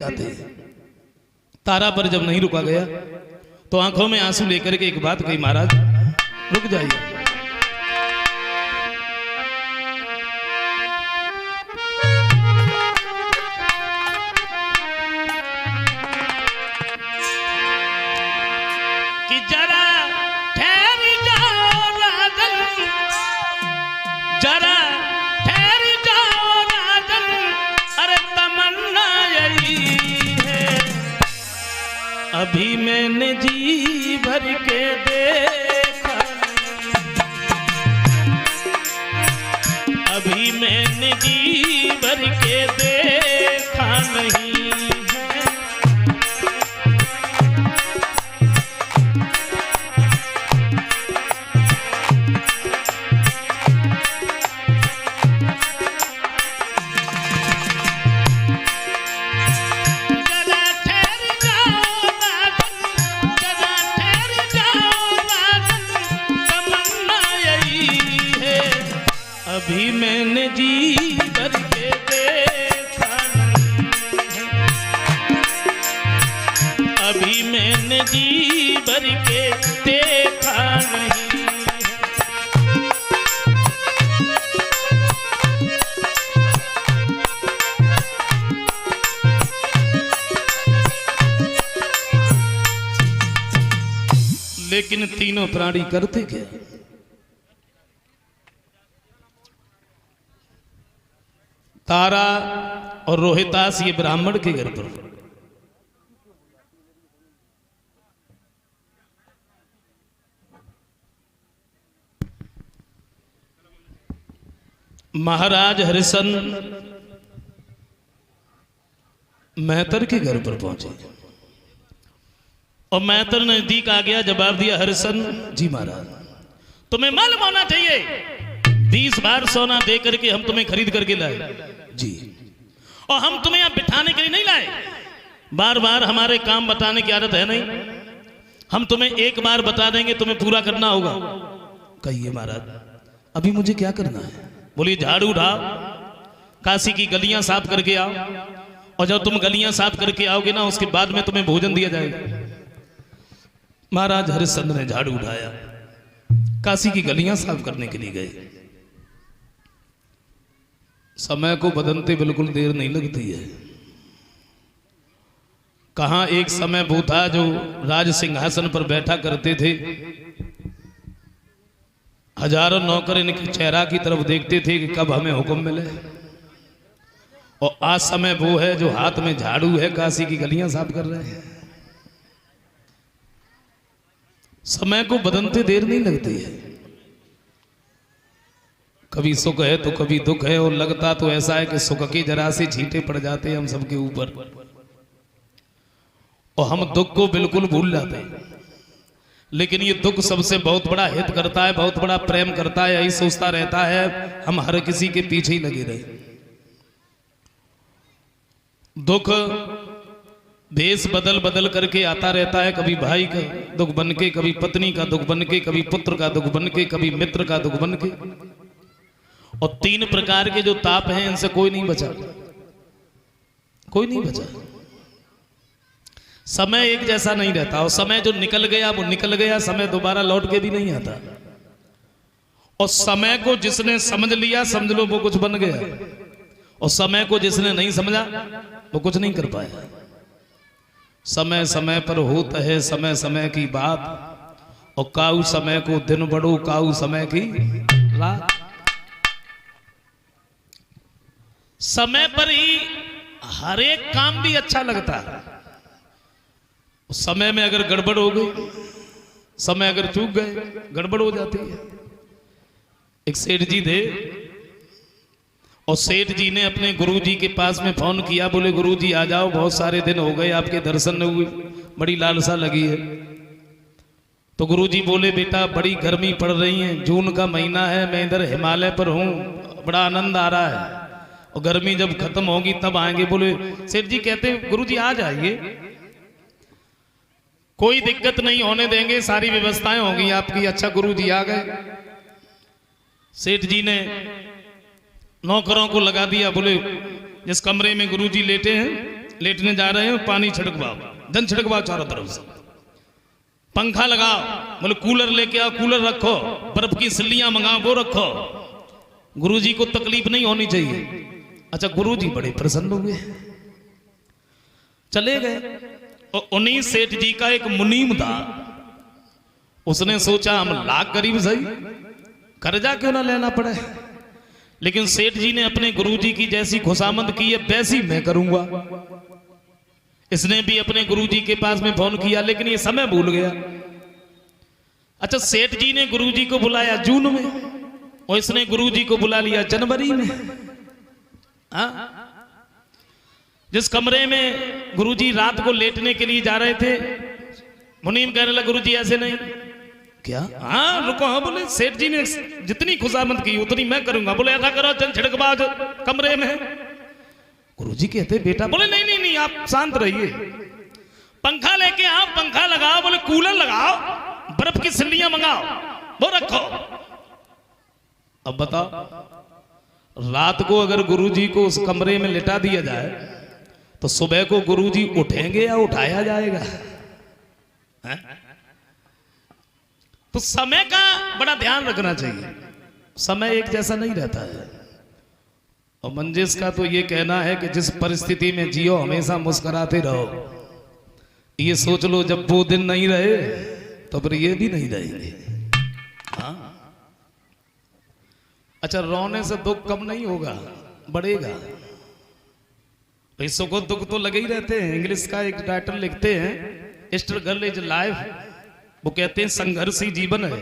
जाते हैं। तारा पर जब नहीं रुका गया तो आंखों में आंसू लेकर के एक बात कही, महाराज रुक जाइए। कि जरा ठहर जाओ राजन, जरा ठहर जाओ राजन, अरे तमन्ना यही है, अभी मैंने जी भर के देखा, अभी मैंने जी भर के देखा नहीं है। अभी मैंने जी भर के देखा नहीं है, अभी मैंने जी भर के देखा नहीं है। लेकिन तीनों प्राणी करते क्या? तारा और रोहितास ये ब्राह्मण के घर पर, महाराज हरिशन मेहतर के घर पर पहुंचे और मेहतर नजदीक आ गया, जवाब दिया, हरिशन जी महाराज तुम्हें मालूम होना चाहिए 20 बार सोना दे करके हम तुम्हें खरीद करके लाए जी, और हम तुम्हें यहां बिठाने के लिए नहीं लाए, बार बार हमारे काम बताने की आदत है नहीं, हम तुम्हें एक बार बता देंगे, तुम्हें पूरा करना होगा। कहिए महाराज अभी मुझे क्या करना है? बोलिए झाड़ू उठाओ, काशी की गलियां साफ करके आओ, और जब तुम गलियां साफ करके आओगे ना उसके बाद में तुम्हें भोजन दिया जाएगा। महाराज हरिश्चंद्र ने झाड़ू उठाया, काशी की गलियां साफ करने के लिए गए। समय को बदलते बिल्कुल देर नहीं लगती है। कहां एक समय वो था जो राज सिंहासन पर बैठा करते थे, हजारों नौकर इनके चेहरा की तरफ देखते थे कि कब हमें हुक्म मिले, और आज समय वो है जो हाथ में झाड़ू है, काशी की गलियां साफ कर रहे हैं। समय को बदलते देर नहीं लगती है। कभी सुख है तो कभी दुख है, और लगता तो ऐसा है कि सुख के जरा से छींटे पड़ जाते हैं हम सबके ऊपर, और हम दुख को बिल्कुल भूल जाते हैं। लेकिन ये दुख सबसे बहुत बड़ा हित करता है, बहुत बड़ा प्रेम करता है, यही सोचता रहता है हम हर किसी के पीछे ही लगे रहे। दुख भेष बदल बदल करके आता रहता है, कभी भाई का दुख बन के, कभी पत्नी का दुख बन के, कभी पुत्र का दुख बन के, कभी मित्र का दुख बन के, और 3 प्रकार के जो ताप हैं इनसे कोई नहीं बचा, कोई नहीं बचा। समय एक जैसा नहीं रहता, और समय जो निकल गया वो निकल गया, समय दोबारा लौट के भी नहीं आता। और समय को जिसने समझ लिया समझ लो वो कुछ बन गया, और समय को जिसने नहीं समझा वो कुछ नहीं कर पाया। समय समय पर होता है समय समय की बात, और काऊ समय को दिन बढ़ो, काऊ समय की रात। समय पर ही हर एक काम भी अच्छा लगता है। समय में अगर गड़बड़ हो गई, समय अगर चूक गए, गड़बड़ हो जाती है। एक सेठ जी थे, और सेठ जी ने अपने गुरुजी के पास में फोन किया, बोले गुरुजी आ जाओ, बहुत सारे दिन हो गए आपके दर्शन नहीं हुए, बड़ी लालसा लगी है। तो गुरुजी बोले बेटा बड़ी गर्मी पड़ रही है, जून का महीना है, मैं इधर हिमालय पर हूँ, बड़ा आनंद आ रहा है, और गर्मी जब खत्म होगी तब आएंगे। बोले सेठ जी कहते हैं गुरुजी आ जाइए, कोई दिक्कत नहीं होने देंगे, सारी व्यवस्थाएं होंगी आपकी। अच्छा गुरुजी आ गए। सेठ जी ने नौकरों को लगा दिया, बोले जिस कमरे में गुरुजी लेटे हैं लेटने जा रहे हैं, पानी छिड़कवाओ, धन छिड़कवाओ चारों तरफ से, पंखा लगाओ, बोले कूलर लेके आओ, कूलर रखो, बर्फ की सिल्लियां मंगाओ, वो रखो, गुरुजी को तकलीफ नहीं होनी चाहिए। अच्छा, गुरुजी बड़े प्रसन्न हुए, चले गए। और उन्हीं सेठ जी का एक मुनीम था, उसने सोचा हम लाख गरीब सही, कर्जा क्यों ना लेना पड़े, लेकिन सेठ जी ने अपने गुरुजी की जैसी खुशामद की है वैसी मैं करूंगा। इसने भी अपने गुरुजी के पास में फोन किया, लेकिन ये समय भूल गया। अच्छा, सेठ जी ने गुरुजी को बुलाया जून में और इसने गुरुजी को बुला लिया जनवरी में। जिस कमरे में गुरुजी रात को लेटने के लिए जा रहे थे, मुनीम कहने लगा गुरुजी ऐसे नहीं। क्या? हाँ रुको। हाँ बोले सेठ जी ने जितनी खुशामद की उतनी मैं करूंगा। बोले ऐसा करो, चल छिड़कबाज कमरे में। गुरुजी कहते बेटा, बोले नहीं नहीं नहीं, आप शांत रहिए, पंखा लेके आओ, पंखा लगाओ, बोले कूलर लगाओ, बर्फ की सिल्लियां मंगाओ, वो रखो। अब बताओ, रात को अगर गुरुजी को उस कमरे में लिटा दिया जाए तो सुबह को गुरुजी उठेंगे या उठाया जाएगा? है? तो समय का बड़ा ध्यान रखना चाहिए, समय एक जैसा नहीं रहता है। और मंजिश का तो ये कहना है कि जिस परिस्थिति में जियो हमेशा मुस्कुराते रहो। ये सोच लो जब वो दिन नहीं रहे तो फिर ये भी नहीं रहेंगे। हाँ? अच्छा, रोने से दुख कम नहीं होगा, बढ़ेगा। पैसों को दुख तो लगे ही रहते हैं। इंग्लिश का एक राइटर लिखते हैं स्ट्रगल इज लाइफ, वो कहते हैं संघर्ष ही जीवन है,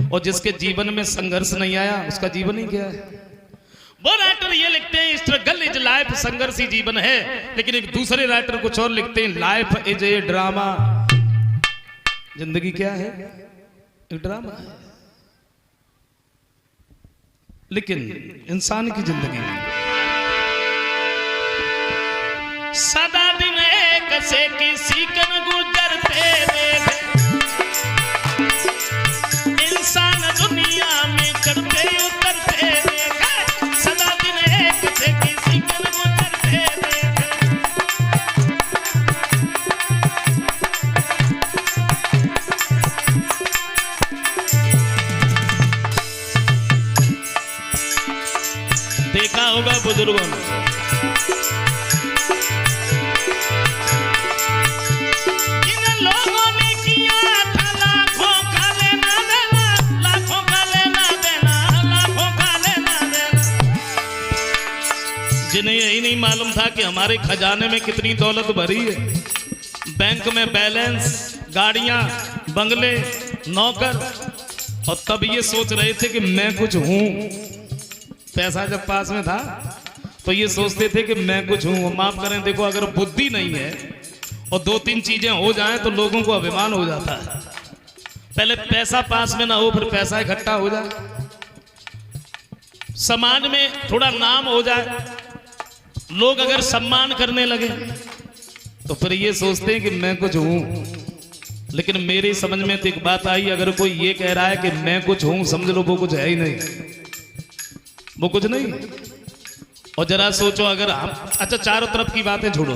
और जिसके जीवन में संघर्ष नहीं आया उसका जीवन ही क्या है। वो राइटर ये लिखते हैं स्ट्रगल इज लाइफ, संघर्ष ही जीवन है। लेकिन एक दूसरे राइटर कुछ और लिखते हैं लाइफ इज ए ड्रामा, जिंदगी क्या है? एक ड्रामा है। लेकिन इंसान की जिंदगी में सदा दिन एक से किसी कन गुजरते देखे, इंसान दुनिया में चढ़ते उतरते देखे, सदा दिन एक से किसी कन गुजरते देखे। देखा होगा बुजुर्गों ने, जिन्हें यही नहीं मालूम था कि हमारे खजाने में कितनी दौलत भरी है। बैंक में बैलेंस, गाड़ियां, बंगले, नौकर, और तब ये सोच रहे थे कि मैं कुछ हूं। पैसा जब पास में था तो ये सोचते थे कि मैं कुछ हूं। माफ करें, देखो अगर बुद्धि नहीं है और दो तीन चीजें हो जाएं तो लोगों को अभिमान हो जाता है। पहले पैसा पास में ना हो, फिर पैसा इकट्ठा हो जाए, समाज में थोड़ा नाम हो जाए, लोग अगर सम्मान करने लगे तो फिर ये सोचते हैं कि मैं कुछ हूं। लेकिन मेरी समझ में तो एक बात आई, अगर कोई ये कह रहा है कि मैं कुछ हूं, समझ लो वो कुछ है ही नहीं, वो कुछ नहीं। और जरा सोचो, अगर हम, अच्छा चारों तरफ की बातें छोड़ो,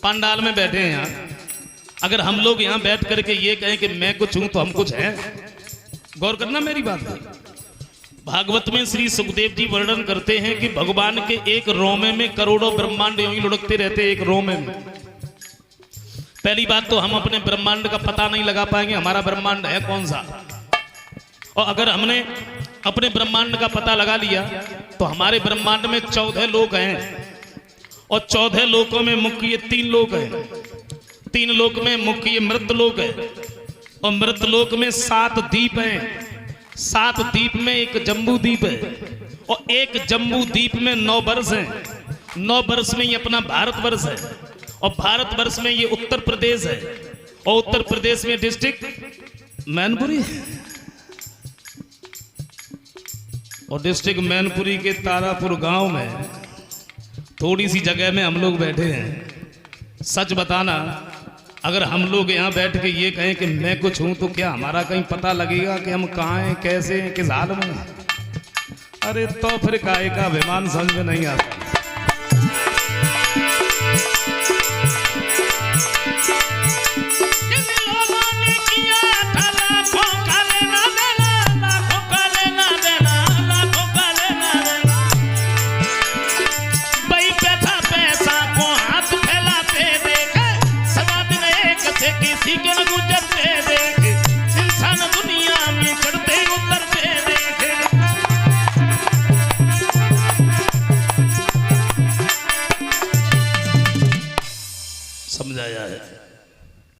पंडाल में बैठे हैं यहाँ, अगर हम लोग यहाँ बैठ करके ये कहें कि मैं कुछ हूं तो हम कुछ हैं? गौर करना मेरी बात है। भागवत में श्री सुखदेव जी वर्णन करते हैं कि भगवान के एक रोमे में करोड़ों ब्रह्मांड यूं ही लुढ़कते रहते, एक रोमे में। पहली बात तो हम अपने ब्रह्मांड का पता नहीं लगा पाएंगे, हमारा ब्रह्मांड है कौन सा। और अगर हमने अपने ब्रह्मांड का पता लगा लिया तो हमारे ब्रह्मांड में 14 लोक हैं, और 14 लोकों में मुख्य 3 लोक हैं। 3 लोक में मुख्य मृत लोक है, और मृत लोक में 7 द्वीप हैं। 7 द्वीप में एक जम्बू द्वीप है, और एक जम्बू द्वीप में 9 वर्ष हैं। 9 वर्ष में ये अपना भारतवर्ष है, और भारतवर्ष में ये उत्तर प्रदेश है, और उत्तर प्रदेश में डिस्ट्रिक्ट मैनपुरी, और डिस्ट्रिक्ट मैनपुरी के तारापुर गांव में थोड़ी सी जगह में हम लोग बैठे हैं। सच बताना, अगर हम लोग यहाँ बैठ के ये कहें कि मैं कुछ हूं तो क्या हमारा कहीं पता लगेगा कि हम कहाँ हैं, कैसे हैं, किस हाल में? अरे तो फिर काहे का अभिमान समझ में नहीं आता।